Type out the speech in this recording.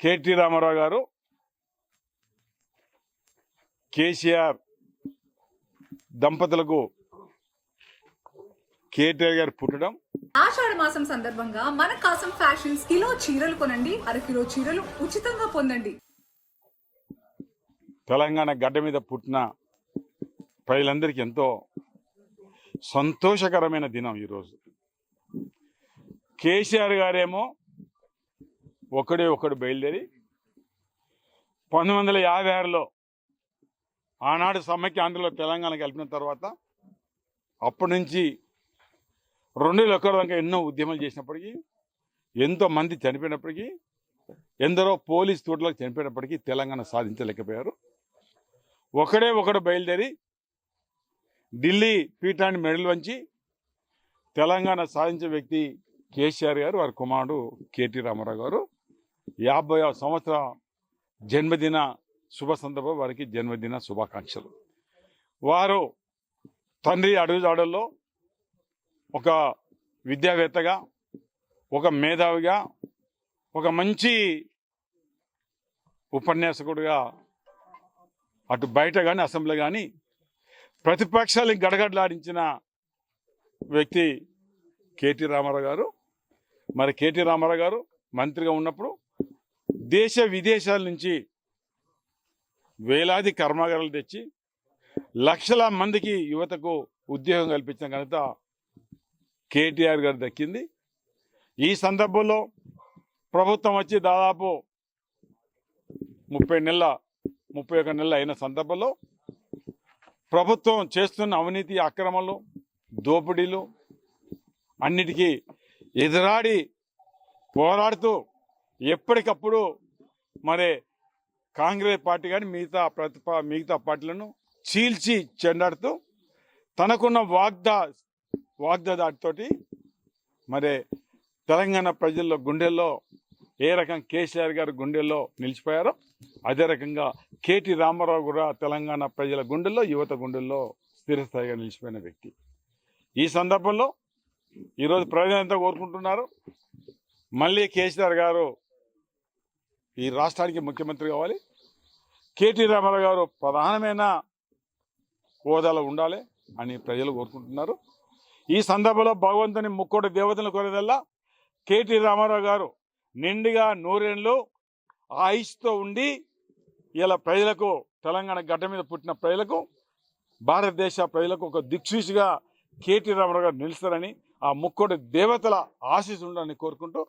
KT Ramarao గారు కేసీఆర్ దంపతులకు కేటీఆర్ గారు పుట్టడం, ఆషాఢ మాసం సందర్భంగా మన కాసం ఫ్యాషన్స్ కిలో చీరలు కొనండి, అరకిలో చీరలు ఉచితంగా పొందండి. తెలంగాణ గడ్డ మీద పుట్టిన ప్రజలందరికీ ఎంతో సంతోషకరమైన దినం ఈరోజు. కేసీఆర్ గారేమో ఒకడు బయలుదేరి 1956లో ఆనాడు సమైక్య ఆంధ్రలో తెలంగాణ కలిపిన తర్వాత అప్పటి నుంచి 2001 దాకా ఎన్నో ఉద్యమాలు చేసినప్పటికీ, ఎంతో మంది చనిపోయినప్పటికీ, ఎందరో పోలీస్ తోటలకు చనిపోయినప్పటికీ తెలంగాణ సాధించలేకపోయారు. ఒకడు బయలుదేరి ఢిల్లీ పీఠాన్ని మెడలు వంచి తెలంగాణ సాధించే వ్యక్తి కేసీఆర్ గారు, వారి కుమారుడు కేటీ రామారావు గారు. 50వ సంవత్సరం జన్మదిన శుభ సందర్భం వారికి జన్మదిన శుభాకాంక్షలు. వారు తండ్రి అడుగుజాడల్లో ఒక విద్యావేత్తగా, ఒక మేధావిగా, ఒక మంచి ఉపన్యాసకుడిగా అటు బయట కానీ అసెంబ్లీ కానీ ప్రతిపక్షాలను గడగడలాడించిన వ్యక్తి కేటీ రామారావు గారు. మరి కేటీ రామారావు గారు మంత్రిగా ఉన్నప్పుడు దేశ విదేశాల నుంచి వేలాది కర్మాగారాలు తెచ్చి లక్షల మందికి యువతకు ఉద్యోగం కల్పించిన ఘనత కేటీఆర్ గారు దక్కింది. ఈ సందర్భంలో ప్రభుత్వం వచ్చి దాదాపు 31 నెలలు అయిన సందర్భంలో ప్రభుత్వం చేస్తున్న అవినీతి, అక్రమాలు, దోపిడీలు అన్నిటికీ ఎదురాడి పోరాడుతూ ఎప్పటికప్పుడు మరి కాంగ్రెస్ పార్టీ కానీ మిగతా పార్టీలను చీల్చి చెండాడుతూ తనకున్న వాగ్దాటితోటి మరి తెలంగాణ ప్రజల్లో గుండెల్లో ఏ రకం కేసీఆర్ గారి గుండెల్లో నిలిచిపోయారో అదే రకంగా కేటీ రామారావు కూడా తెలంగాణ ప్రజల గుండెల్లో, యువత గుండెల్లో స్థిరస్థాయిగా నిలిచిపోయిన వ్యక్తి. ఈ సందర్భంలో ఈరోజు ప్రజలంతా కోరుకుంటున్నారు, మళ్ళీ కేసీఆర్ గారు ఈ రాష్ట్రానికి ముఖ్యమంత్రి కావాలి, కేటీ రామారావు గారు ప్రధానమైన హోదాలో ఉండాలి అని ప్రజలు కోరుకుంటున్నారు. ఈ సందర్భంలో భగవంతుని ముక్కోటి దేవతలను కోరేదల్లా కేటీ రామారావు గారు నిండుగా 100 ఏళ్ళు ఆయుష్తో ఉండి ఇలా ప్రజలకు, తెలంగాణ గడ్డ మీద పుట్టిన ప్రజలకు, భారతదేశ ప్రజలకు ఒక దిక్సూచిగా కేటీ రామారావు గారు నిలుస్తారని, ఆ ముక్కోటి దేవతల ఆశీస్సు ఉండాలని కోరుకుంటూ